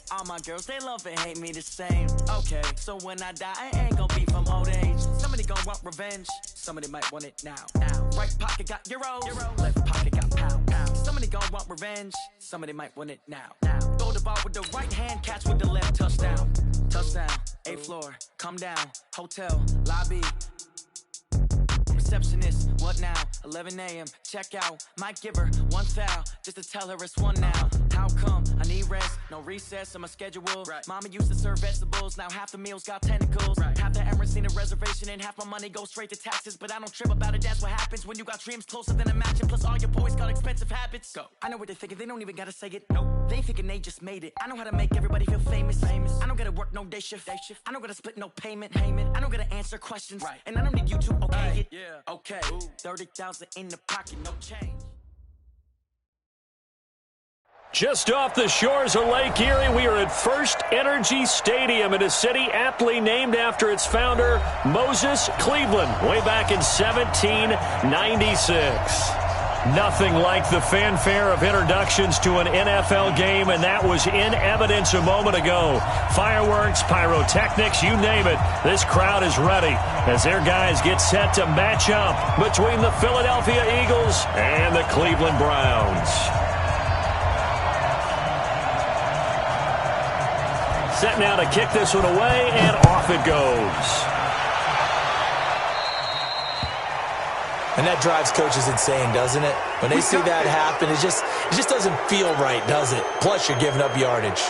All my girls, they love and hate me the same. Okay, so when I die, I ain't gonna be from old age. Somebody gonna want revenge, somebody might want it now. Right pocket got euro, left pocket got pound. Somebody gonna want revenge, somebody might want it now. Throw the ball with the right hand, catch with the left, touchdown. Touchdown, 8th floor, come down, hotel, lobby. Receptionist, what now? 11 a.m. check out. Might give her one foul just to tell her it's one now. How come? I need rest, no recess in my schedule. Right. Mama used to serve vegetables, now half the meals got tentacles. Right. Half the Emirates need a reservation and half my money goes straight to taxes. But I don't trip about it, that's what happens when you got dreams closer than a matching. Plus all your boys got expensive habits. Go. I know what they're thinking, they don't even gotta say it. Nope. They ain't thinking they just made it. I know how to make everybody feel famous. I don't gotta work no day shift. I don't gotta split no payment. I don't gotta answer questions. Right. And I don't need you to okay it. Yeah. Okay, 30,000 in the pocket, no change. Just off the shores of Lake Erie, we are at First Energy Stadium in a city aptly named after its founder, Moses Cleveland, way back in 1796. Nothing like the fanfare of introductions to an NFL game, and that was in evidence a moment ago. Fireworks, pyrotechnics, you name it. This crowd is ready as their guys get set to match up between the Philadelphia Eagles and the Cleveland Browns. Set now to kick this one away, and off it goes. And that drives coaches insane, doesn't it? When they see that happen, it just doesn't feel right, does it? Plus, you're giving up yardage.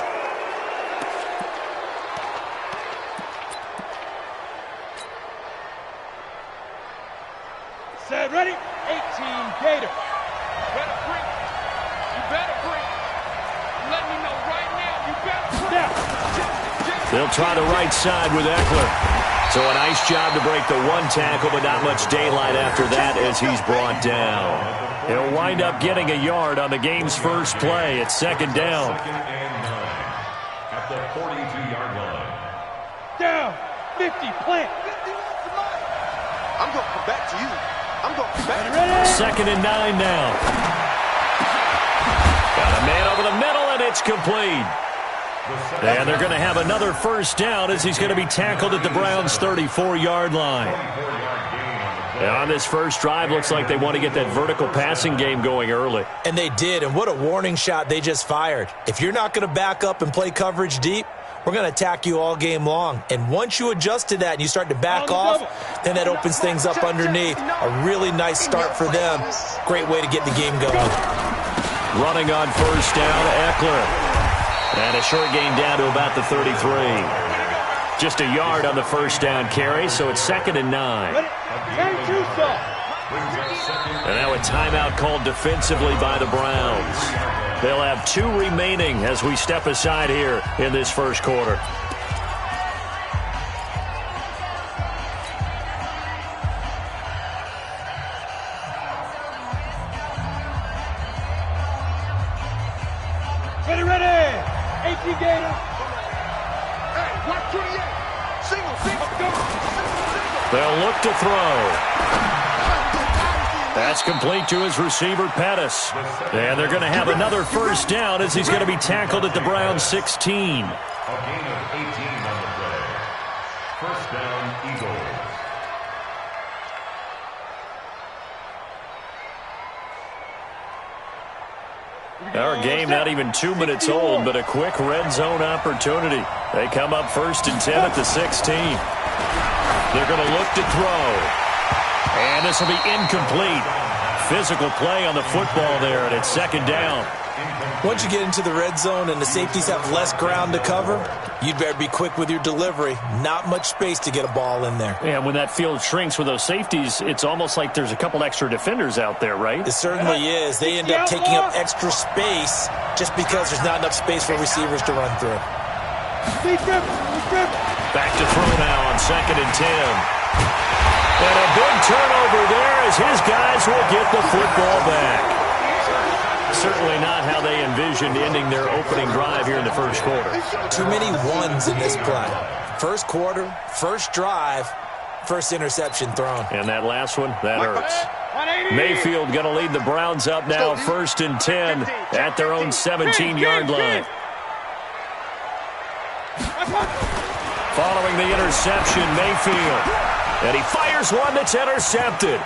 Set, ready? 18 Gator. You better break. You better break. Let me know right now. You better break. They'll try the right side with Eckler. So a nice job to break the one tackle, but not much daylight after that as he's brought down. He'll wind up getting a yard on the game's first play. It's second down. At the 42-yard line. Down. 50. Plant. I'm going to come back to you. I'm going to come back to you. Second and 9 now. Got a man over the middle, and it's complete. And they're going to have another first down as he's going to be tackled at the Browns' 34-yard line. And on this first drive, looks like they want to get that vertical passing game going early. And they did, and what a warning shot they just fired. If you're not going to back up and play coverage deep, we're going to attack you all game long. And once you adjust to that and you start to back off, then that opens things up underneath. A really nice start for them. Great way to get the game going. Running on first down, Eckler. And a short gain down to about the 33. Just a yard on the first down carry, so it's second and 9. And now a timeout called defensively by the Browns. They'll have 2 remaining as we step aside here in this first quarter. Ready. 18 Gator. Hey, 128. Single. They'll look to throw. That's complete to his receiver, Pettis. And they're going to have another first down as he's going to be tackled at the Browns' 16. A gain of 18 on the play. First down, Eagles. Our game not even 2 minutes old, but a quick red zone opportunity. They come up first and 10 at the 16. They're going to look to throw. And this will be incomplete. Physical play on the football there, and it's second down. Once you get into the red zone and the safeties have less ground to cover, you'd better be quick with your delivery. Not much space to get a ball in there. Yeah, when that field shrinks with those safeties, it's almost like there's a couple extra defenders out there, right? It certainly is. They end up taking up extra space just because there's not enough space for receivers to run through. Back to throw now on second and 10. And a big turnover there as his guys will get the football back. Certainly not how they envisioned ending their opening drive here in the first quarter. Too many ones in this play. First quarter, first drive, first interception thrown. And that last one, that hurts. Mayfield going to lead the Browns up now, first and 10 at their own 17-yard line. Following the interception, Mayfield. And he fires one that's intercepted.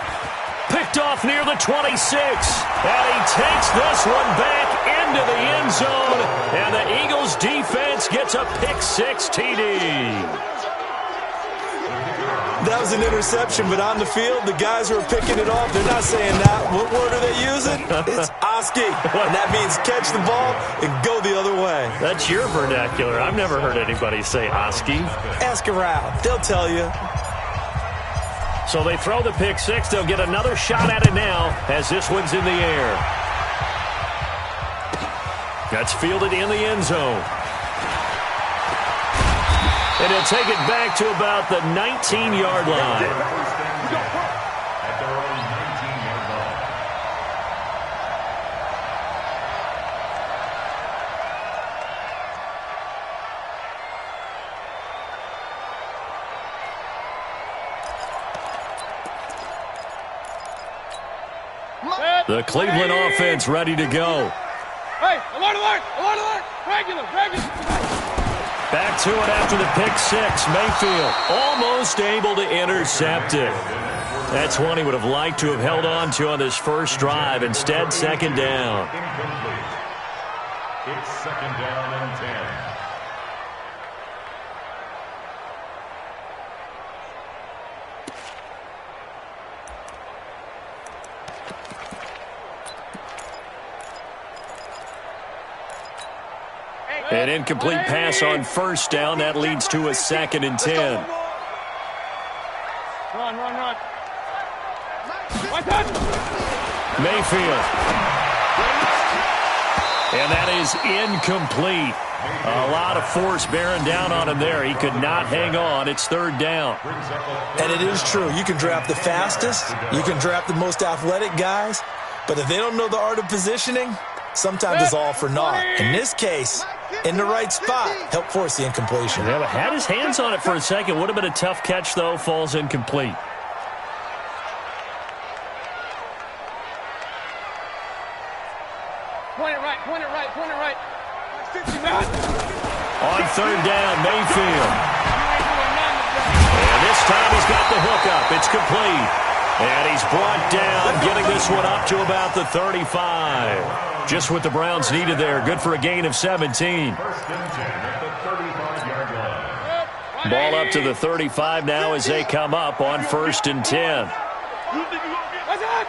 Picked off near the 26. And he takes this one back into the end zone. And the Eagles defense gets a pick-6 TD. That was an interception, but on the field, the guys who are picking it off, they're not saying that. What word are they using? It's Oski. And that means catch the ball and go the other way. That's your vernacular. I've never heard anybody say Oski. Ask around. They'll tell you. So they throw the pick-6. They'll get another shot at it now as this one's in the air. That's fielded in the end zone. And he'll take it back to about the 19-yard line. At their own 19-yard line. The Cleveland offense ready to go. Hey, alert, alert, alert, alert. Regular, regular. Back to it after the pick-6. Mayfield almost able to intercept it. That's one he would have liked to have held on to on this first drive. Instead, second down. Incomplete. It's second down and 10. An incomplete pass on first down. That leads to a second and 10. Run, run, run. Mayfield. And that is incomplete. A lot of force bearing down on him there. He could not hang on. It's third down. And it is true. You can draft the fastest. You can draft the most athletic guys. But if they don't know the art of positioning, sometimes it's all for naught. In this case, in the right spot, help force the incompletion. Yeah, but had his hands on it for a second. Would have been a tough catch, though. Falls incomplete. Point it right, point it right, point it right. On third down, Mayfield. And this time he's got the hookup. It's complete. And he's brought down, getting this one up to about the 35. Just what the Browns needed there. Good for a gain of 17. First and 10 at the 35-yard line. Ball up to the 35 now as they come up on first and 10. You think you gonna get this?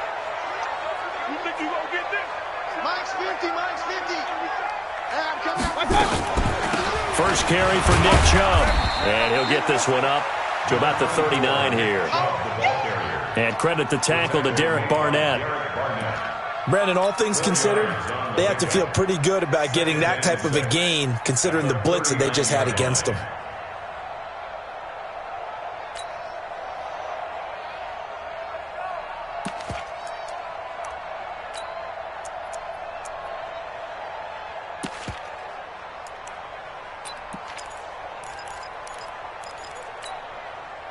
You think you gonna get this? Mike's 50, Mike's 50. Hey, I'm coming out. First carry for Nick Chubb. And he'll get this one up to about the 39 here. And credit the tackle to Derek Barnett. Brandon, all things considered, they have to feel pretty good about getting that type of a gain, considering the blitz that they just had against them.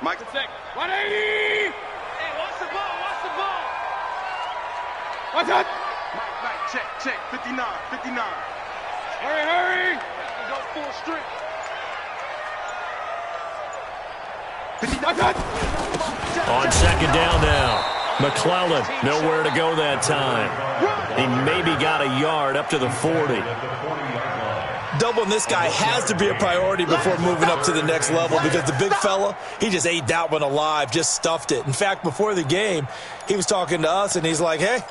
Mike. 180! Hey, watch the ball, watch the ball. Watch that. Mike, check, 59, 59. Hurry, hurry. Go full strength. Watch that. On second down now. McClellan, nowhere to go that time. He maybe got a yard up to the 40. Doubling this guy has to be a priority before moving up to the next level because the big fella, he just ate that one alive, just stuffed it. In fact, before the game, he was talking to us, and he's like, hey,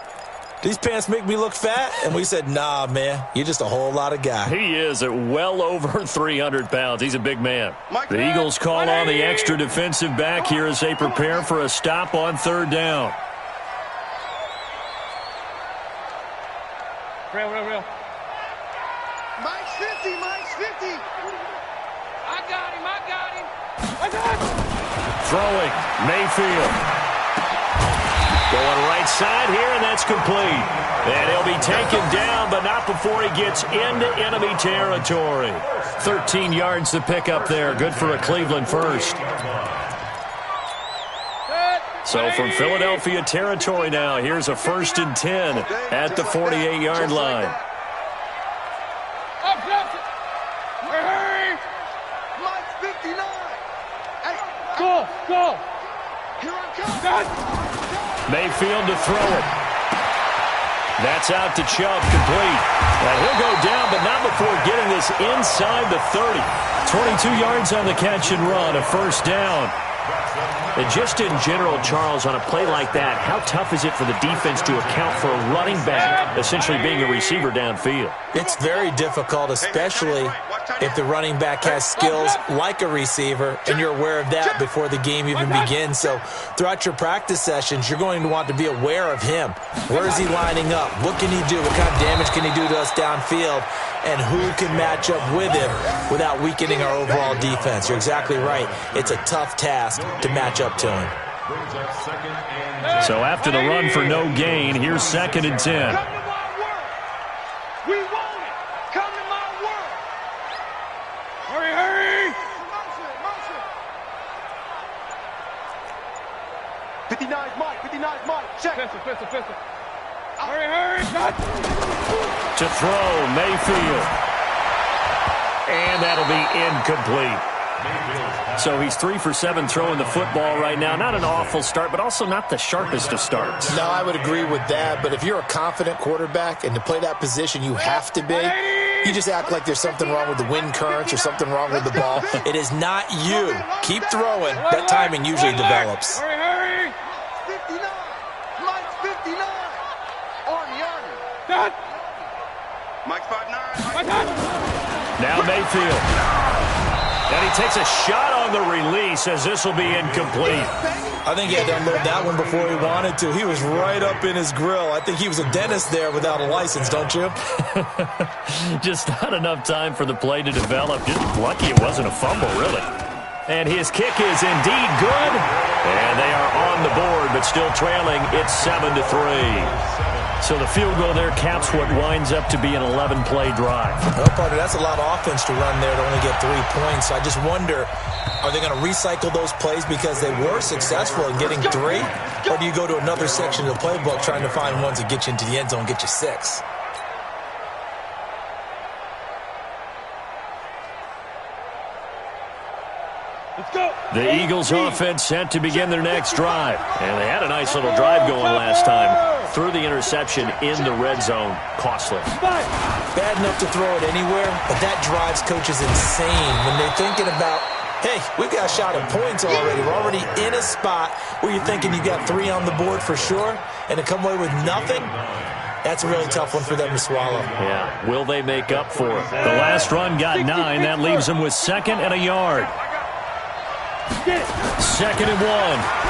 these pants make me look fat? And we said, nah, man, you're just a whole lot of guy. He is at well over 300 pounds. He's a big man. The Eagles call on the extra defensive back here as they prepare for a stop on third down. Real. Mike's 50, Mike's 50. I got him. Watch that. Throwing, Mayfield. Going right side here, and that's complete. And he'll be taken down, but not before he gets into enemy territory. 13 yards to pick up there. Good for a Cleveland first. So from Philadelphia territory now, here's a first and 10 at the 48-yard line. Up, hurry. go. Here I come. Mayfield to throw it. That's out to Chubb, complete. And he'll go down, but not before getting this inside the 30. 22 yards on the catch and run, a first down. And just in general, Charles, on a play like that, how tough is it for the defense to account for a running back essentially being a receiver downfield? It's very difficult, especially if the running back has skills like a receiver, and you're aware of that before the game even begins. So throughout your practice sessions, you're going to want to be aware of him. Where is he lining up? What can he do? What kind of damage can he do to us downfield? And who can match up with him without weakening our overall defense? You're exactly right. It's a tough task to match up to him. So after the run for no gain, here's 2nd and 10. Come to my work. We want it. Come to my work. Hurry, hurry. Motion. 59's Mike. 59's Mike. Check. Pistol. Hurry. Shot. To throw, Mayfield. And that'll be incomplete. So he's 3 for 7 throwing the football right now. Not an awful start, but also not the sharpest of starts. No, I would agree with that. But if you're a confident quarterback and to play that position you have to be, you just act like there's something wrong with the wind currents or something wrong with the ball. It is not you. Keep throwing. That timing usually develops. Hurry. 59. Mike's 59. Army. Shot. Mike's 5'9". Now Mayfield. And he takes a shot on the release as this will be incomplete. I think he had to unload that one before he wanted to. He was right up in his grill. I think he was a dentist there without a license, don't you? Just not enough time for the play to develop. Just lucky it wasn't a fumble, really. And his kick is indeed good. And they are on the board, but still trailing. It's 7-3. So the field goal there caps what winds up to be an 11-play drive. Well, partner, that's a lot of offense to run there to only get 3 points. So I just wonder, are they going to recycle those plays because they were successful in getting 3? Or do you go to another section of the playbook trying to find ones that get you into the end zone and get you 6? Let's go. The Eagles offense set to begin their next drive. And they had a nice little drive going last time. Threw the interception in the red zone. Costly. Bad enough to throw it anywhere, but that drives coaches insane when they're thinking about, hey, we've got a shot at points already. We're already in a spot where you're thinking you got 3 on the board for sure, and to come away with nothing, that's a really tough one for them to swallow. Yeah, will they make up for it? The last run got 9. That leaves them with 2nd and a yard. 2nd and 1.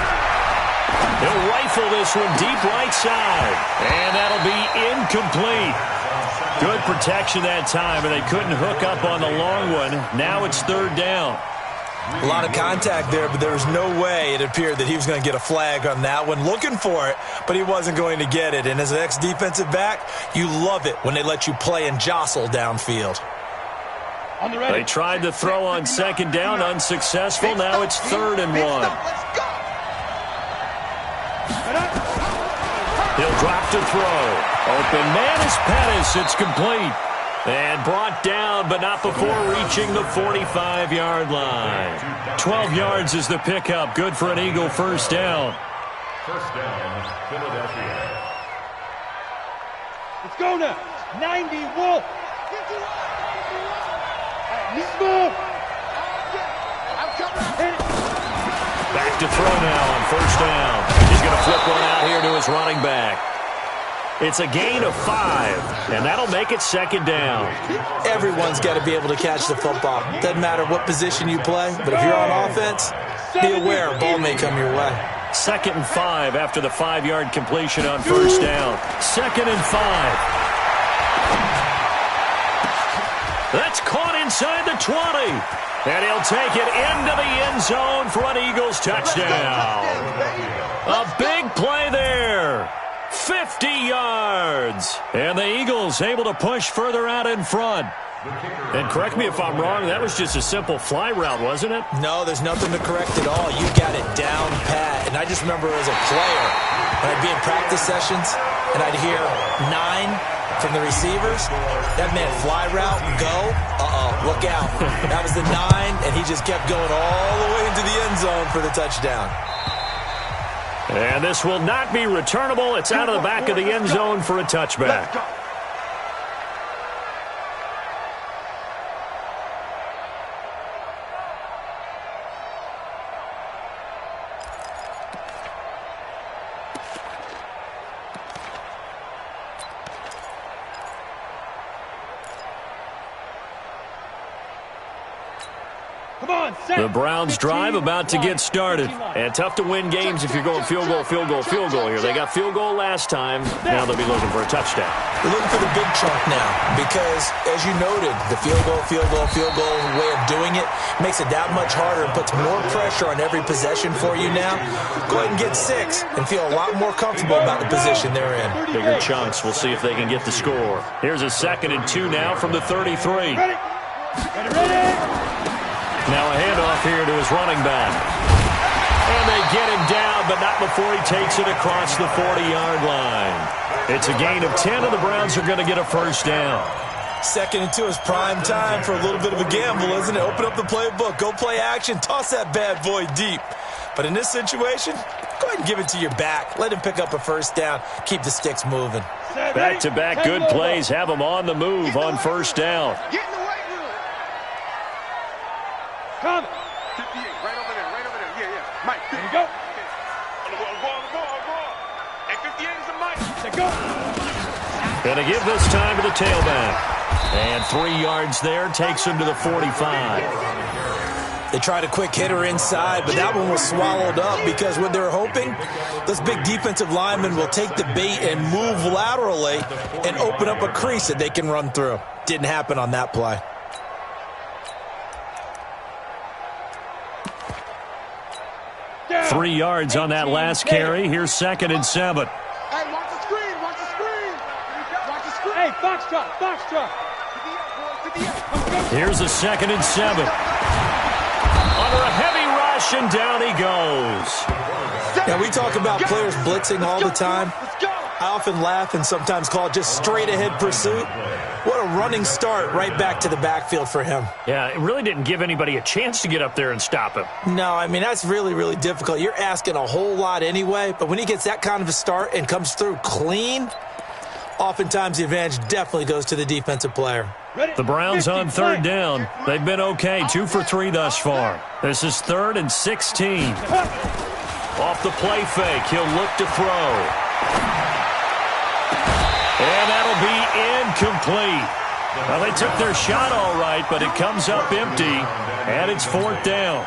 He'll rifle this one deep right side. And that'll be incomplete. Good protection that time, and they couldn't hook up on the long one. Now it's 3rd down. A lot of contact there, but there was no way it appeared that he was going to get a flag on that one. Looking for it, but he wasn't going to get it. And as an ex-defensive back, you love it when they let you play and jostle downfield. They tried to throw on 2nd down, unsuccessful. Now it's 3rd and 1. He'll drop to throw. Open man is Pettis. It's complete. And brought down, but not before reaching the 45-yard line. 12 yards is the pickup. Good for an Eagle first down. First down, Philadelphia. Let's go now. 90, Wolf. Let's move. Back to throw now on first down. He's going to flip one out here to his running back. It's a gain of 5, and that'll make it 2nd down. Everyone's got to be able to catch the football. Doesn't matter what position you play, but if you're on offense, be aware a ball may come your way. 2nd and 5 after the 5-yard completion on first down. 2nd and 5. That's caught inside the 20. And he'll take it into the end zone for an Eagles touchdown. A big play there. 50 yards. And the Eagles able to push further out in front. And correct me if I'm wrong, that was just a simple fly route, wasn't it? No, there's nothing to correct at all. You got it down pat. And I just remember as a player, when I'd be in practice sessions, and I'd hear 9 from the receivers, that meant fly route, go, Uh-oh, look out. That was the 9, and he just kept going all the way into the end zone for the touchdown. And this will not be returnable. It's out of the back of the end zone for a touchback. The Browns drive about to get started. And tough to win games if you're going field goal here. They got field goal last time. Now they'll be looking for a touchdown. They're looking for the big chunk now because, as you noted, the field goal way of doing it makes it that much harder and puts more pressure on every possession for you now. Go ahead and get 6 and feel a lot more comfortable about the position they're in. Bigger chunks. We'll see if they can get the score. Here's a 2nd and 2 now from the 33. Ready. Now a handoff here to his running back. And they get him down, but not before he takes it across the 40-yard line. It's a gain of 10, and the Browns are going to get a first down. 2nd and 2 is prime time for a little bit of a gamble, isn't it? Open up the playbook, go play action, toss that bad boy deep. But in this situation, go ahead and give it to your back. Let him pick up a first down. Keep the sticks moving. Back-to-back good plays have him on the move on first down. Get in the weight room. Come. 58, right over there. Yeah. Mike, There you go. On the ball. And 58 is a Mike. Let go. Gonna give this time to the tailback. And 3 yards there takes him to the 45. They tried a quick hitter inside, but that one was swallowed up because what they're hoping, those big defensive linemen will take the bait and move laterally and open up a crease that they can run through. Didn't happen on that play. Down. 3 yards on that last carry. Here's 2nd and 7. Hey, watch the screen. Watch the screen. Hey, Foxtrot. 58. Here's a 2nd and 7. Under a heavy rush, and down he goes. Now, we talk about players blitzing all the time. Let's go. I often laugh and sometimes call it just straight-ahead pursuit. What a running start right back to the backfield for him. Yeah, it really didn't give anybody a chance to get up there and stop him. No, I mean, that's really, really difficult. You're asking a whole lot anyway, but when he gets that kind of a start and comes through clean, oftentimes the advantage definitely goes to the defensive player. The Browns on 3rd down. They've been okay, 2 for 3 thus far. This is 3rd and 16. Off the play fake, he'll look to throw. And that'll be incomplete. Well, they took their shot all right, but it comes up empty, and it's 4th down.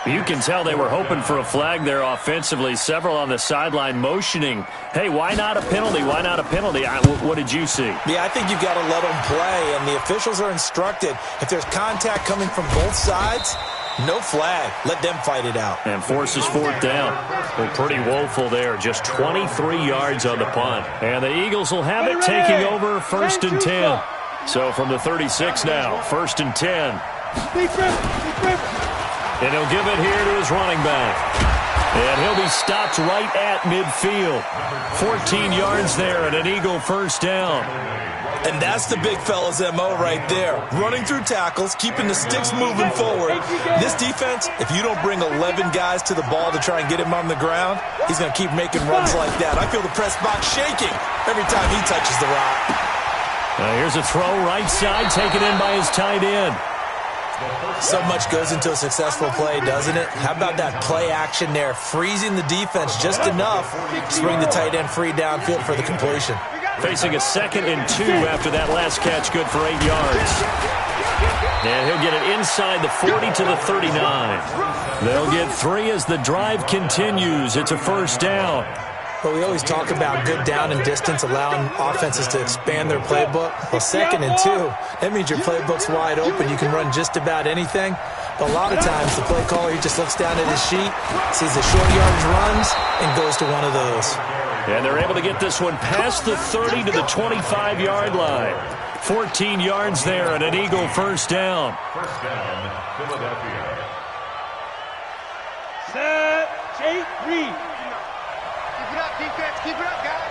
You can tell they were hoping for a flag there offensively. Several on the sideline motioning, hey, why not a penalty? Why not a penalty? What did you see? Yeah, I think you've got to let them play, and the officials are instructed. If there's contact coming from both sides, no flag. Let them fight it out. And forces 4th down. They're pretty woeful there. Just 23 yards on the punt. And the Eagles will have it taking over 1st and 10. So from the 36 now, 1st and 10. And he'll give it here to his running back. And he'll be stopped right at midfield. 14 yards there and an Eagle first down. And that's the big fella's MO right there. Running through tackles, keeping the sticks moving forward. This defense, if you don't bring 11 guys to the ball to try and get him on the ground, he's going to keep making runs like that. I feel the press box shaking every time he touches the rock. Here's a throw right side, taken in by his tight end. So much goes into a successful play, doesn't it? How about that play action there, freezing the defense just enough to bring the tight end free downfield for the completion. Facing a 2nd and 2 after that last catch, good for 8 yards. And he'll get it inside the 40 to the 39. They'll get 3 as the drive continues. It's a first down. But we always talk about good down and distance, allowing offenses to expand their playbook. Well, 2nd and 2, that means your playbook's wide open. You can run just about anything. But a lot of times, the play caller, he just looks down at his sheet, sees the short yardage runs, and goes to one of those. And they're able to get this one past the 30 to the 25-yard line. 14 yards there and an Eagle first down. First down, Philadelphia. Set, take, read. Keep it up, defense. Keep it up, guys.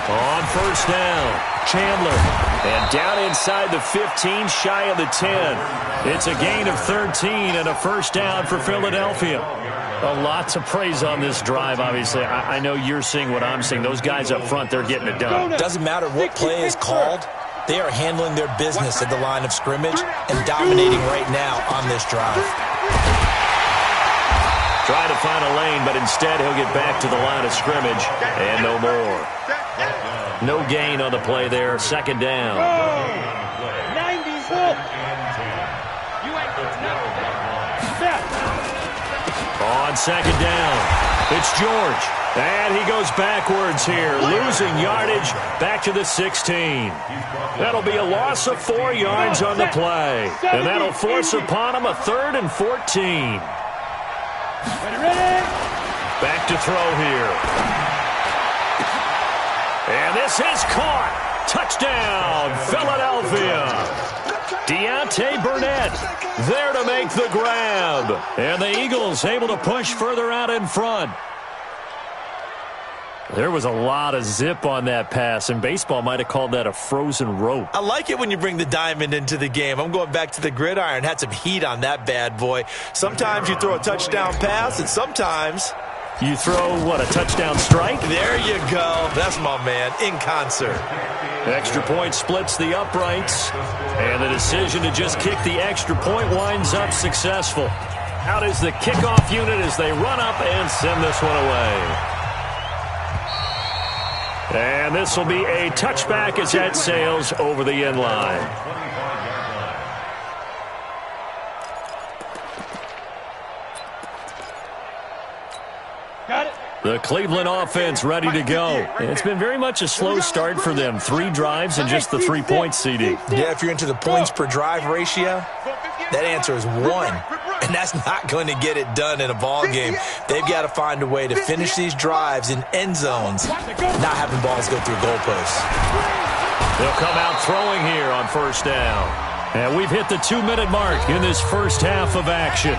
On first down, Chandler. And down inside the 15, shy of the 10. It's a gain of 13 and a first down for Philadelphia. A lot to praise on this drive, obviously. I know you're seeing what I'm seeing. Those guys up front, they're getting it done. Doesn't matter what play is called. They are handling their business at the line of scrimmage and dominating right now on this drive. Try to find a lane, but instead he'll get back to the line of scrimmage and no more. No gain on the play there. Second down. 94. On second down, it's George. And he goes backwards here, losing yardage back to the 16. That'll be a loss of 4 yards on the play. And that'll force upon him a 3rd and 14. Back to throw here. And this is caught. Touchdown, Philadelphia. Deontay Burnett there to make the grab. And the Eagles able to push further out in front. There was a lot of zip on that pass, and baseball might have called that a frozen rope. I like it when you bring the diamond into the game. I'm going back to the gridiron. Had some heat on that bad boy. Sometimes you throw a touchdown pass, and sometimes you throw, what, a touchdown strike? There you go. That's my man, in concert. Extra point splits the uprights, and the decision to just kick the extra point winds up successful. Out is the kickoff unit as they run up and send this one away. And this will be a touchback as that sails over the end line. Got it. The Cleveland offense ready to go. It's been very much a slow start for them. 3 drives and just the 3-point CD. Yeah, if you're into the points per drive ratio, that answer is 1. And that's not going to get it done in a ball game. They've got to find a way to finish these drives in end zones, not having balls go through goalposts. They'll come out throwing here on first down. And we've hit the 2-minute mark in this first half of action.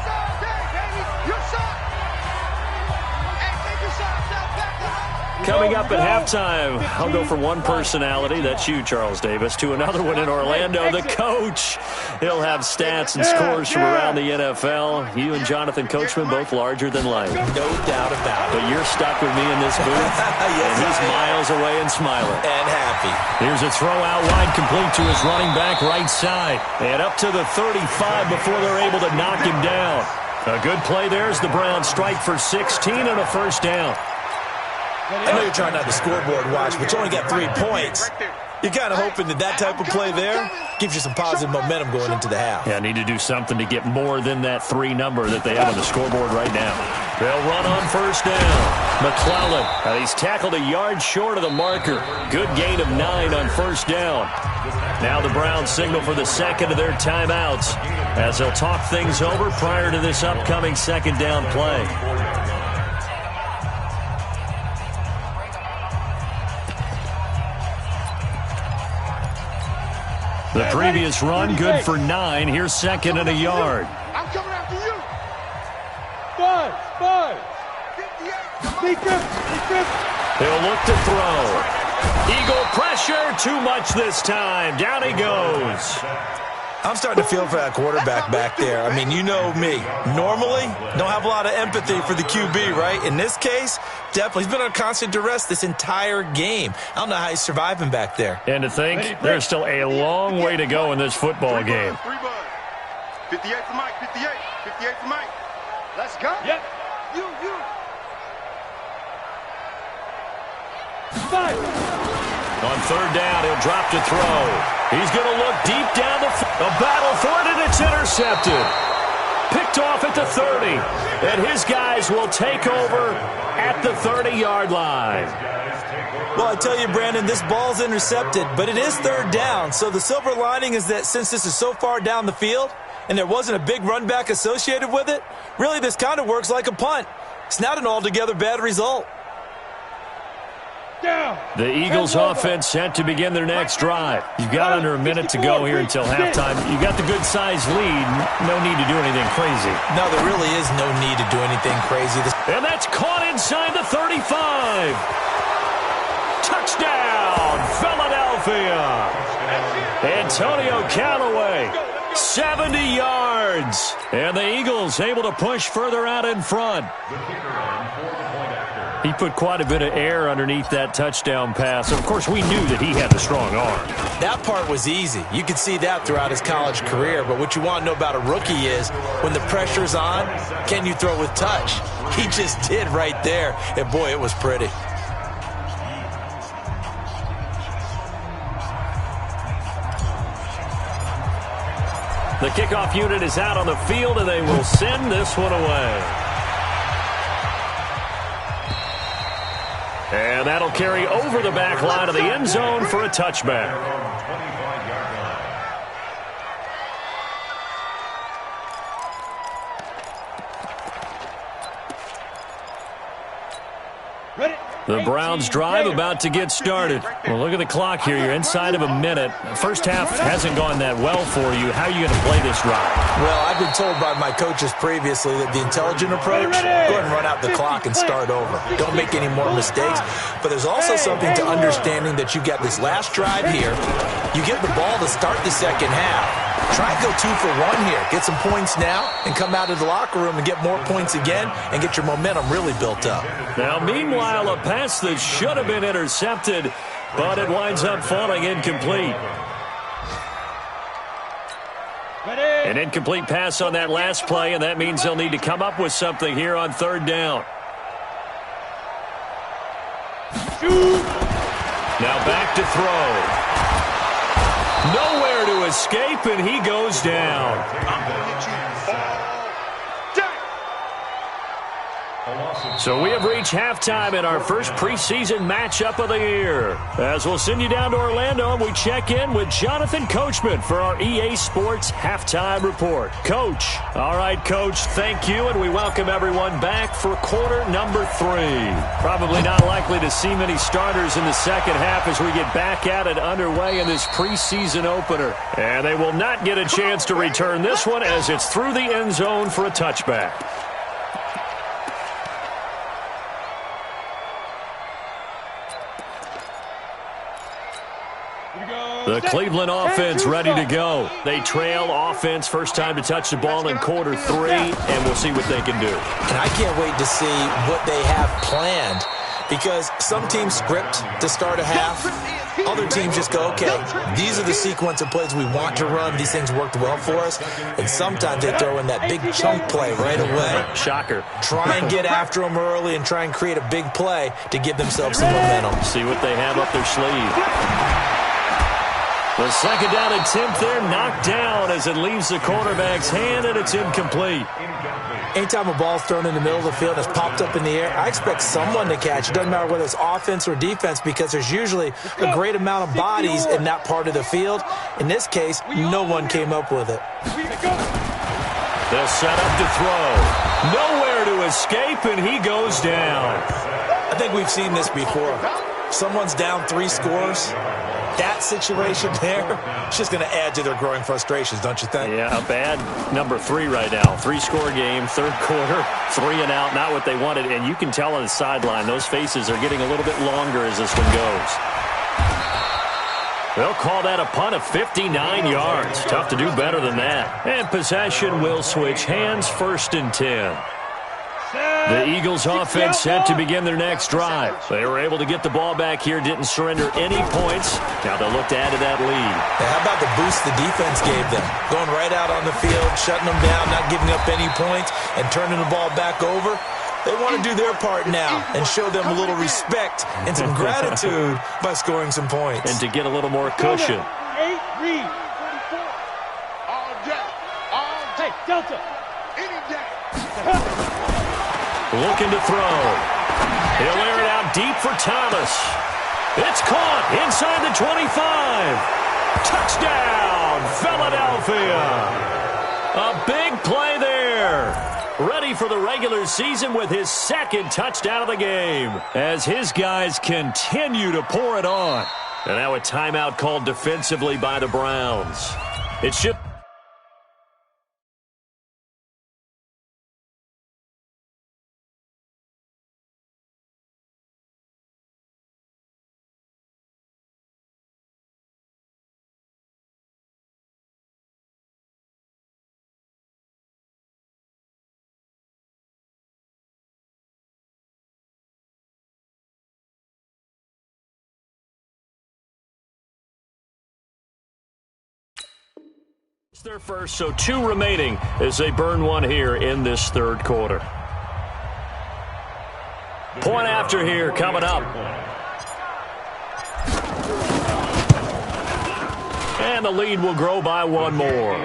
Coming up at halftime, I'll go from one personality, that's you, Charles Davis, to another one in Orlando, the coach. He'll have stats and scores from around the NFL. You and Jonathan Coachman, both larger than life. No doubt about it. But you're stuck with me in this booth, yes, and he's miles away and smiling. And happy. Here's a throw out wide, complete to his running back right side. And up to the 35 before they're able to knock him down. A good play there as the Browns strike for 16 and a first down. I know you're trying not to scoreboard watch, but you only got 3 points. You're kind of hoping that type of play there gives you some positive momentum going into the half. Yeah, need to do something to get more than that 3 number that they have on the scoreboard right now. They'll run on first down. McClellan, he's tackled a yard short of the marker. Good gain of 9 on first down. Now the Browns signal for the second of their timeouts as they'll talk things over prior to this upcoming second down play. The previous run, good for 9. Here's second and a yard. I'm coming after you. 5. He'll look to throw. Eagle pressure, too much this time. Down he goes. I'm starting to feel for that quarterback back there. I mean, you know me. Normally, don't have a lot of empathy for the QB, right? In this case, definitely. He's been under constant duress this entire game. I don't know how he's surviving back there. And to think, there's still a long way to go in this football game. 58 for Mike, 58 for Mike. Let's go. Yep. You. 5. On third down, he'll drop to throw. He's going to look deep down the field. A battle for it, and it's intercepted. Picked off at the 30. And his guys will take over at the 30-yard line. Well, I tell you, Brandon, this ball's intercepted, but it is third down. So the silver lining is that since this is so far down the field and there wasn't a big run back associated with it, really this kind of works like a punt. It's not an altogether bad result. The Eagles offense set to begin their next drive. You've got under a minute to go here until halftime. You got the good-sized lead. No need to do anything crazy. No, there really is no need to do anything crazy. And that's caught inside the 35. Touchdown, Philadelphia. Antonio Callaway, 70 yards. And the Eagles able to push further out in front. He put quite a bit of air underneath that touchdown pass. Of course, we knew that he had the strong arm. That part was easy. You could see that throughout his college career. But what you want to know about a rookie is when the pressure's on, can you throw with touch? He just did right there. And, boy, it was pretty. The kickoff unit is out on the field, and they will send this one away. And that'll carry over the back line of the end zone for a touchback. The Browns drive about to get started. Well, look at the clock here. You're inside of a minute. First half hasn't gone that well for you. How are you going to play this drive? Well, I've been told by my coaches previously that the intelligent approach, go ahead and run out the clock and start over. Don't make any more mistakes. But there's also something to understanding that you get this last drive here. You get the ball to start the second half. Try and go 2 for 1 here. Get some points now and come out of the locker room and get more points again and get your momentum really built up. Now, meanwhile, a pass that should have been intercepted, but it winds up falling incomplete. An incomplete pass on that last play, and that means they'll need to come up with something here on third down. Now back to throw. Nowhere to escape, and he goes down. So we have reached halftime in our first preseason matchup of the year. As we'll send you down to Orlando, and we check in with Jonathan Coachman for our EA Sports Halftime Report. Coach. All right, Coach, thank you, and we welcome everyone back for quarter number 3. Probably not likely to see many starters in the second half as we get back at it underway in this preseason opener. And they will not get a chance to return this one as it's through the end zone for a touchback. The Cleveland offense ready to go. They trail offense, first time to touch the ball in quarter 3, and we'll see what they can do. And I can't wait to see what they have planned because some teams script to start a half. Other teams just go, okay, these are the sequence of plays we want to run. These things worked well for us. And sometimes they throw in that big chunk play right away. Shocker. Try and get after them early and try and create a big play to give themselves some momentum. See what they have up their sleeve. The second down attempt there knocked down as it leaves the quarterback's hand, and it's incomplete. Anytime a ball's thrown in the middle of the field and it's popped up in the air, I expect someone to catch. It doesn't matter whether it's offense or defense because there's usually a great amount of bodies in that part of the field. In this case, no one came up with it. They'll set up to throw. Nowhere to escape, and he goes down. I think we've seen this before. Someone's down 3 scores. That situation there, it's just going to add to their growing frustrations, don't you think? Yeah, a bad number 3 right now. 3-score game, third quarter, 3 and out, not what they wanted. And you can tell on the sideline, those faces are getting a little bit longer as this one goes. They'll call that a punt of 59 yards. Tough to do better than that. And possession will switch hands, 1st and 10. The Eagles offense set to begin their next drive. They were able to get the ball back here, didn't surrender any points. Now they'll look to add to that lead. Now, how about the boost the defense gave them? Going right out on the field, shutting them down, not giving up any points, and turning the ball back over. They want to do their part now and show them a little respect and some gratitude by scoring some points. And to get a little more cushion. 8 read. All day. All day. Delta. Any day. Looking to throw. He'll air it out deep for Thomas. It's caught inside the 25. Touchdown, Philadelphia. A big play there. Ready for the regular season with his 2nd touchdown of the game as his guys continue to pour it on. And now a timeout called defensively by the Browns. It should... It's their first, so 2 remaining as they burn one here in this third quarter. Point after here coming up. And the lead will grow by 1 more.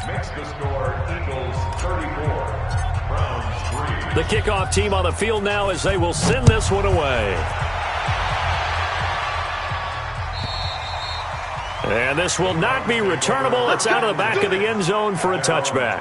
Makes the score Eagles 34, Browns 3. The kickoff team on the field now as they will send this one away. And this will not be returnable. It's out of the back of the end zone for a touchback.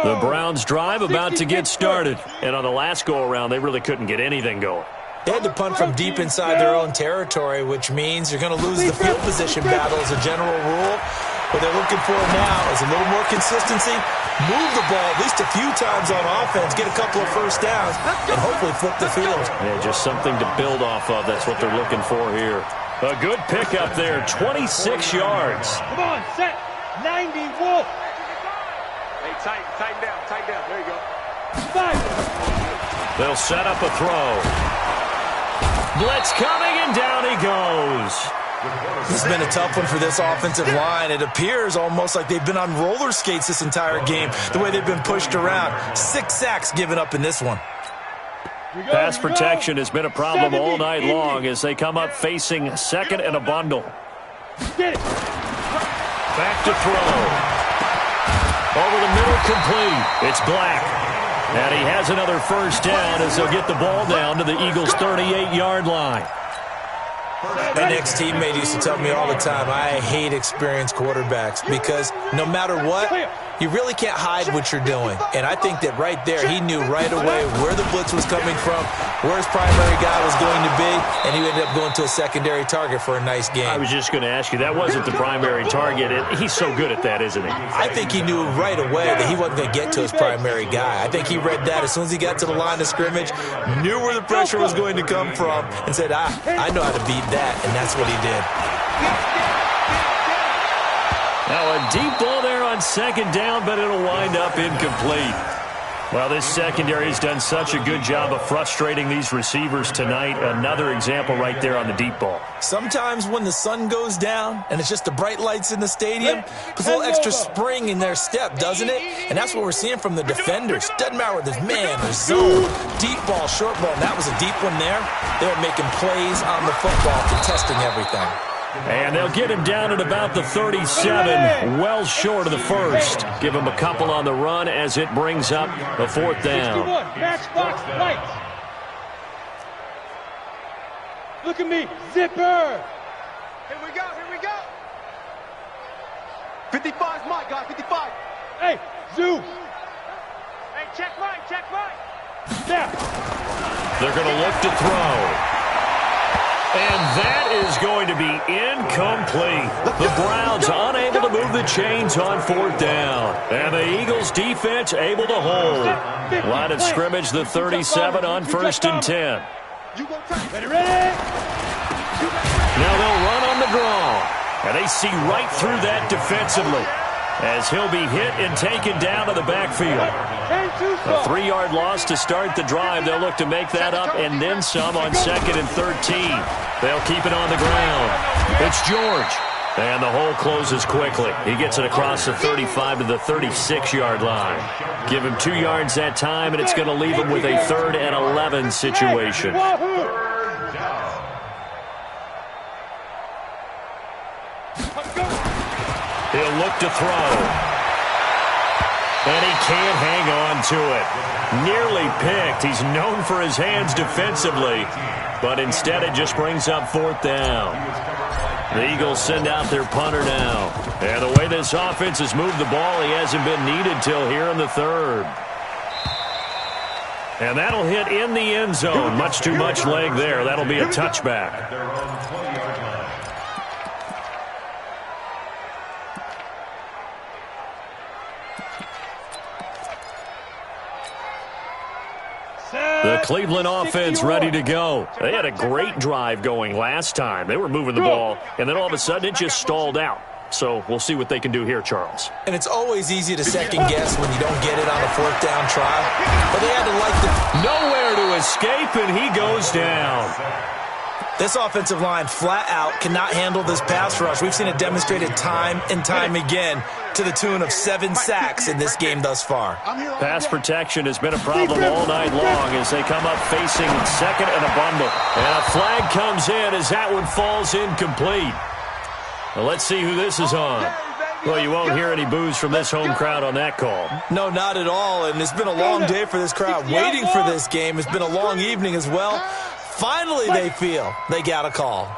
The Browns drive about to get started. And on the last go-around, they really couldn't get anything going. They had to punt from deep inside their own territory, which means you're going to lose the field position battle as a general rule. What they're looking for now is a little more consistency, move the ball at least a few times on offense, get a couple of first downs, and hopefully flip the field. Yeah, just something to build off of. That's what they're looking for here. A good pickup there, 26 yards. Come on, set. 90 Wolf. Hey, tighten down. There you go. 5. They'll set up a throw. Blitz coming, and down he goes. This has been a tough one for this offensive line. It appears almost like they've been on roller skates this entire game, the way they've been pushed around. 6 sacks given up in this one. Pass protection has been a problem all night long as they come up facing second and a bundle. Get it. Back to throw. Over the middle, complete. It's Black. And he has another first down as they'll get the ball down to the Eagles' 38-yard line. My next teammate used to tell me all the time, I hate experienced quarterbacks because no matter what, you really can't hide what you're doing. And I think that right there, he knew right away where the blitz was coming from, where his primary guy was going to be, and he ended up going to a secondary target for a nice game. I was just going to ask you, that wasn't the primary target. He's so good at that, isn't he? I think he knew right away that he wasn't going to get to his primary guy. I think he read that as soon as he got to the line of scrimmage, knew where the pressure was going to come from, and said, I know how to beat that, and that's what he did. Now a deep ball there on second down, but it'll wind up incomplete. Well, this secondary has done such a good job of frustrating these receivers tonight. Another example right there on the deep ball. Sometimes when the sun goes down and it's just the bright lights in the stadium, puts a little extra spring in their step, doesn't it? And that's what we're seeing from the defenders. Doesn't matter whether there's man or zone, deep ball, short ball. And that was a deep one there. They're making plays on the football, contesting everything. And they'll get him down at about the 37, well short of the first. Give him a couple on the run as it brings up the fourth down. Matchbox lights. Look at me, zipper. Here we go. 55 is my guy, 55. Hey, zoo. Hey, check right. Snap. They're going to look to throw. And that is going to be incomplete. The Browns unable to move the chains on fourth down. And the Eagles defense able to hold. Line of scrimmage, the 37 on 1st and 10. Ready. Now they'll run on the draw. And they see right through that defensively as he'll be hit and taken down to the backfield. A 3-yard loss to start the drive. They'll look to make that up and then some on 2nd and 13. They'll keep it on the ground. It's George. And the hole closes quickly. He gets it across the 35 to the 36-yard line. Give him 2 yards that time, and it's going to leave him with a 3rd and 11 situation. He'll look to throw. And he can't hang on to it. Nearly picked. He's known for his hands defensively. But instead it just brings up 4th down. The Eagles send out their punter now. And the way this offense has moved the ball, he hasn't been needed till here in the third. And that'll hit in the end zone. Much too much leg there. That'll be a touchback. Their own 20-yard line. The Cleveland offense ready to go. They had a great drive going last time. They were moving the ball, and then all of a sudden it just stalled out. So we'll see what they can do here, Charles. And it's always easy to second guess when you don't get it on a fourth down try. But they had to like the... Nowhere to escape, and he goes down. This offensive line flat out cannot handle this pass rush. We've seen it demonstrated time and time again to the tune of 7 sacks in this game thus far. Pass protection has been a problem all night long as they come up facing second and a bundle. And a flag comes in as that one falls incomplete. Well, let's see who this is on. Well, you won't hear any boos from this home crowd on that call. No, not at all. And it's been a long day for this crowd waiting for this game. It's been a long evening as well. Finally, they feel they got a call.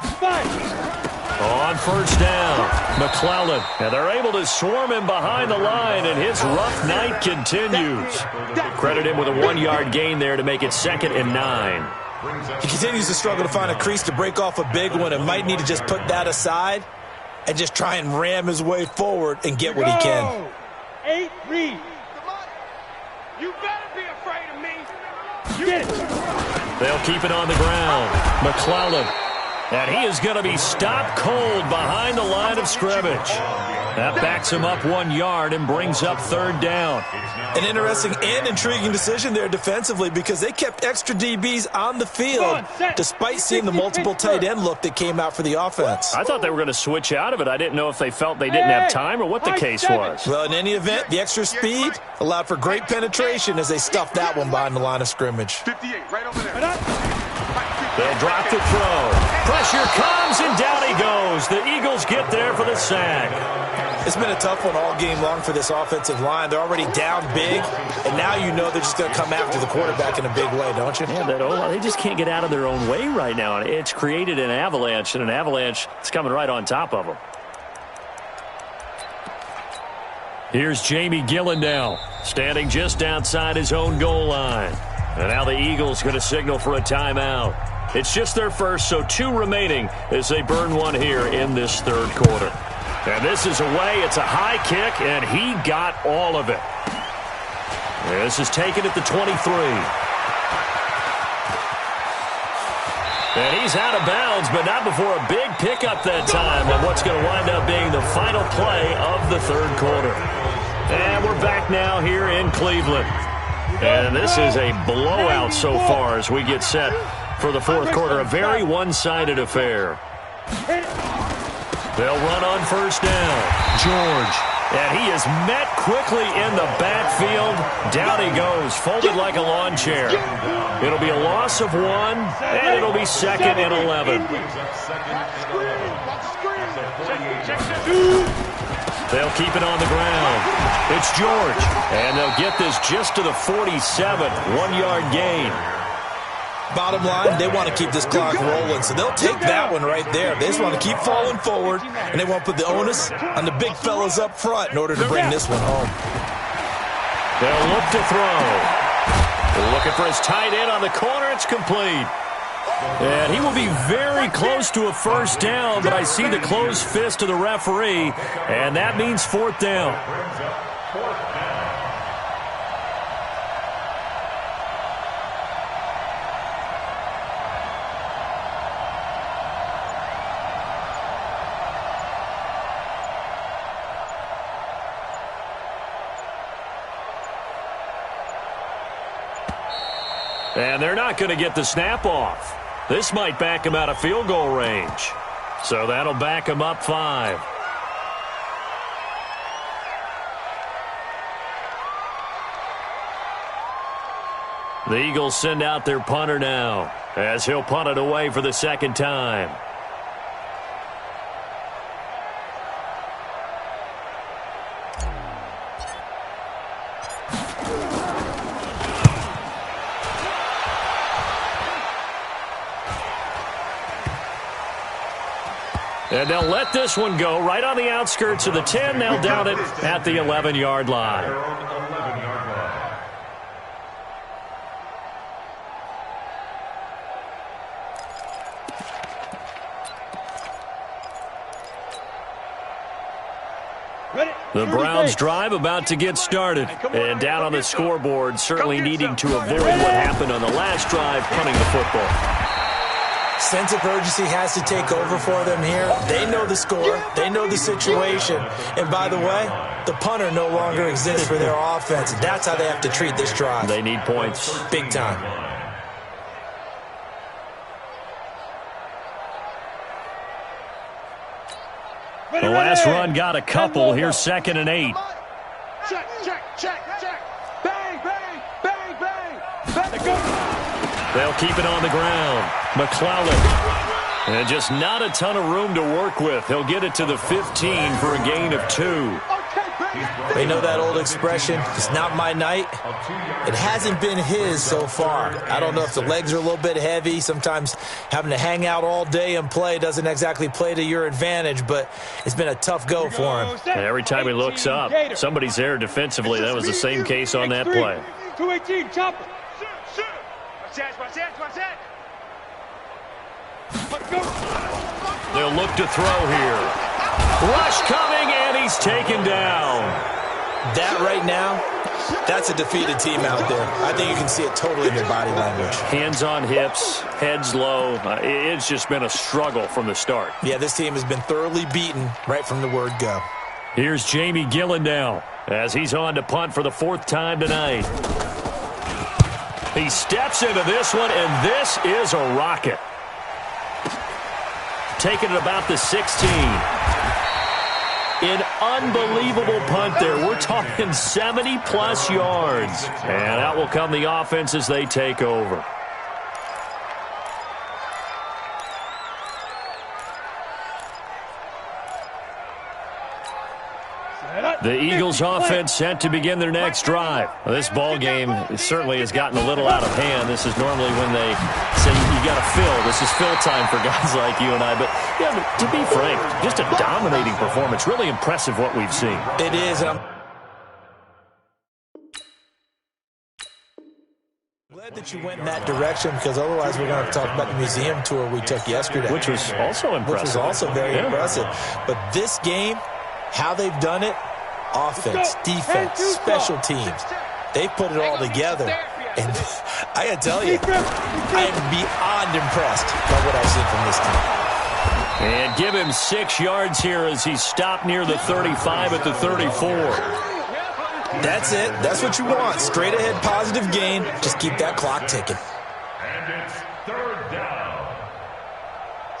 On first down, McClellan. And they're able to swarm him behind the line, and his rough night continues. Credit him with a 1-yard gain there to make it 2nd and 9. He continues to struggle to find a crease to break off a big one and might need to just put that aside and just try and ram his way forward and get what he can. 8 read. You better be afraid of me. You get it. They'll keep it on the ground. McClellan. And he is going to be stopped cold behind the line of scrimmage. That backs him up 1 yard and brings up 3rd down. An interesting and intriguing decision there defensively because they kept extra DBs on the field despite seeing the multiple tight end look that came out for the offense. I thought they were going to switch out of it. I didn't know if they felt they didn't have time or what the case was. Well, in any event, the extra speed allowed for great penetration as they stuffed that one behind the line of scrimmage. 58, right over there. They'll drop the throw. Pressure comes, and down he goes. The Eagles get there for the sack. It's been a tough one all game long for this offensive line. They're already down big, and now you know they're just going to come after the quarterback in a big way, don't you? Yeah, they just can't get out of their own way right now. It's created an avalanche, and an avalanche is coming right on top of them. Here's Jamie Gillen now, standing just outside his own goal line. And now the Eagles going to signal for a timeout. It's just their first, so 2 remaining as they burn one here in this 3rd quarter. And this is away. It's a high kick, and he got all of it. This is taken at the 23. And he's out of bounds, but not before a big pickup that time on what's going to wind up being the final play of the 3rd quarter. And we're back now here in Cleveland. And this is a blowout so far as we get set for the 4th quarter. A very one-sided affair. They'll run on first down. George. And he is met quickly in the backfield. Down he goes, folded like a lawn chair. It'll be a loss of 1, and it'll be 2nd and 11. They'll keep it on the ground. It's George. And they'll get this just to the 47. 1-yard gain. Bottom line, they want to keep this clock rolling, so they'll take that one right there. They just want to keep falling forward, and they won't put the onus on the big fellas up front in order to bring this one home. They'll look to throw. They're looking for his tight end on the corner. It's complete. And he will be very close to a first down, but I see the closed fist of the referee, and that means 4th down. And they're not going to get the snap off. This might back him out of field goal range. So that'll back him up 5. The Eagles send out their punter now as he'll punt it away for the 2nd time. And they'll let this one go right on the outskirts of the 10. They'll down it at the 11-yard line. The Browns drive about to get started. And down on the scoreboard, certainly needing to avoid what happened on the last drive, punting the football. Sense of urgency has to take over for them here. They know the score. They know the situation. And by the way, the punter no longer exists for their offense. That's how they have to treat this drive. They need points. Big time. The last run got a couple. Here's 2nd and 8. Check, check, check, check. Bang, bang, bang, bang. Bang, go. They'll keep it on the ground. McClellan. And just not a ton of room to work with. He'll get it to the 15 for a gain of 2. They know that old expression, it's not my night. It hasn't been his so far. I don't know if the legs are a little bit heavy. Sometimes having to hang out all day and play doesn't exactly play to your advantage, but it's been a tough go for him. And every time he looks up, somebody's there defensively. That was the same case on that play. 218, chopper. They'll look to throw here. Rush coming, and he's taken down. That right now, that's a defeated team out there. I think you can see it totally in their body language. Hands on hips, heads low. It's just been a struggle from the start. Yeah, this team has been thoroughly beaten right from the word go. Here's Jamie Gillen now as he's on to punt for the 4th time tonight. He steps into this one, and this is a rocket. Taking it about the 16. An unbelievable punt there. We're talking 70-plus yards. And out will come the offense as they take over. The Eagles offense set to begin their next drive. Well, this ball game certainly has gotten a little out of hand. This is normally when they say you got to fill. This is fill time for guys like you and I. But yeah, to be frank, just a dominating performance. Really impressive what we've seen. It is. I'm glad that you went in that direction, because otherwise we're going to talk about the museum tour we took yesterday. Which was also impressive. Which was also very impressive. But this game, how they've done it, offense, defense, special teams, they put it all together. And I got to tell you, I am beyond impressed by what I've seen from this team. And give him 6 yards here as he stopped near the 35 at the 34. That's it. That's what you want. Straight ahead positive gain. Just keep that clock ticking. And it's 3rd down.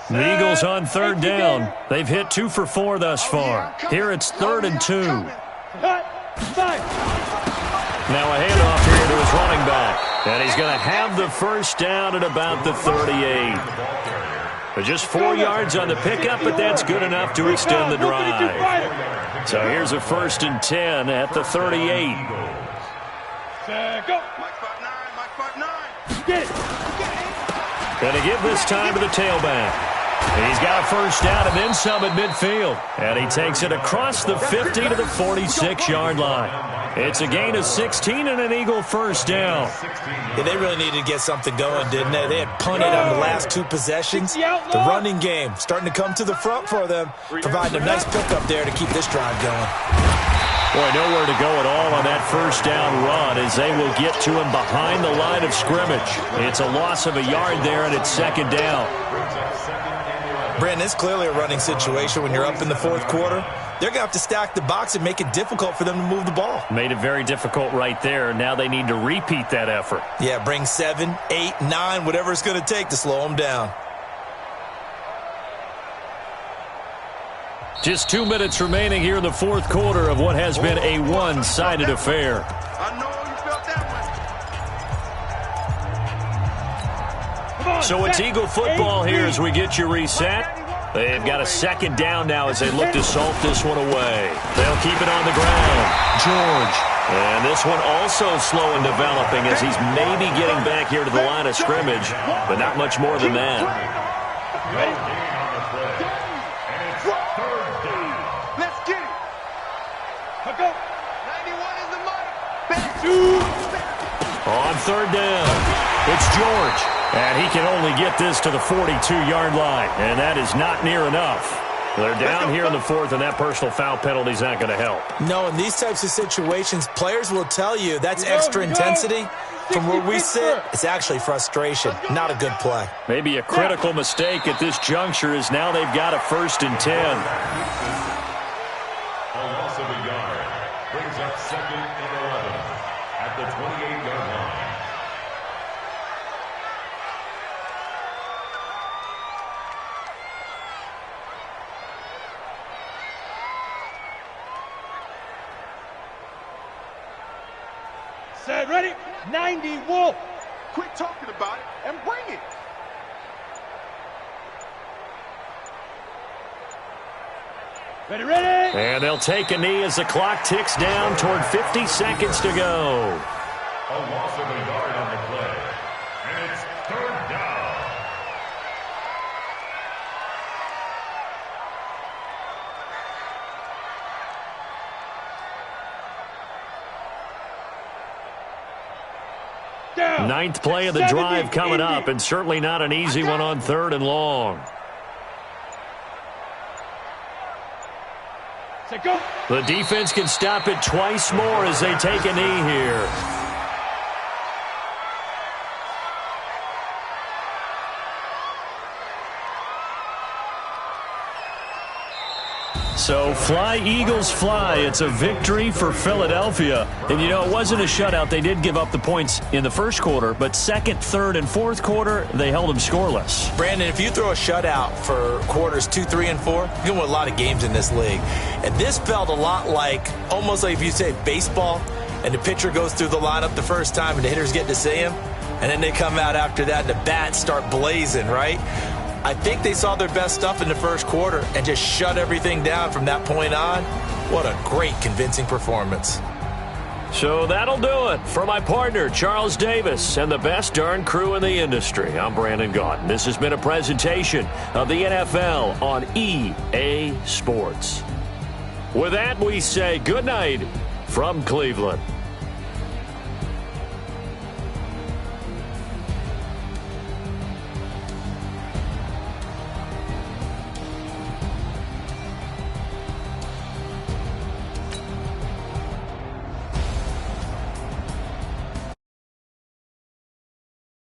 The Eagles on 3rd down. They've hit 2 for 4 thus far. Here it's 3rd and 2. Now a handoff here to his running back. And he's going to have the 1st down at about the 38. But just 4 yards on the pickup, but that's good enough to extend the drive. So here's a 1st and 10 at the 38. Going to give this time to the tailback. He's got a 1st down and then some at midfield. And he takes it across the 50 to the 46-yard line. It's a gain of 16 and an Eagle 1st down. Yeah, they really needed to get something going, didn't they? They had punted on the last 2 possessions. The running game starting to come to the front for them, providing a nice pickup there to keep this drive going. Boy, nowhere to go at all on that 1st down run as they will get to him behind the line of scrimmage. It's a loss of a yard there, and it's 2nd down. Brandon, it's clearly a running situation when you're up in the 4th quarter. They're going to have to stack the box and make it difficult for them to move the ball. Made it very difficult right there. Now they need to repeat that effort. Yeah, bring 7, 8, 9, whatever it's going to take to slow them down. Just 2 minutes remaining here in the 4th quarter of what has been a one-sided affair. So it's Eagle football here as we get you reset. They've got a 2nd down now as they look to salt this one away. They'll keep it on the ground. George. And this one also slow in developing as he's maybe getting back here to the line of scrimmage, but not much more than that. And it's third down. Let's get it. Let's go. 91 is the money. On third down, it's George. And he can only get this to the 42-yard line. And that is not near enough. They're down here in the fourth, and that personal foul penalty is not going to help. No, in these types of situations, players will tell you that's extra intensity. From where we sit, it's actually frustration, not a good play. Maybe a critical mistake at this juncture is now they've got a 1st and 10. A loss of a yard brings up 2nd and 11 at the 28-yard line. Set, ready? 90, Wolf. Quit talking about it and bring it. Ready, ready. And they'll take a knee as the clock ticks down toward 50 seconds to go. A loss of a yard on the play. And it's third down. Down. 9th play of the drive coming up, and certainly not an easy one on 3rd and long. Set, go. The defense can stop it twice more as they take a knee here. So fly, Eagles, fly. It's a victory for Philadelphia. And, you know, it wasn't a shutout. They did give up the points in the first quarter, but 2nd, 3rd, and 4th quarter, they held them scoreless. Brandon, if you throw a shutout for quarters 2, 3, and 4, you can win a lot of games in this league. And this felt a lot like, almost like if you say baseball, and the pitcher goes through the lineup the first time and the hitters get to see him, and then they come out after that and the bats start blazing, right? I think they saw their best stuff in the first quarter and just shut everything down from that point on. What a great, convincing performance. So that'll do it. For my partner, Charles Davis, and the best darn crew in the industry, I'm Brandon Gaudin. This has been a presentation of the NFL on EA Sports. With that, we say good night from Cleveland.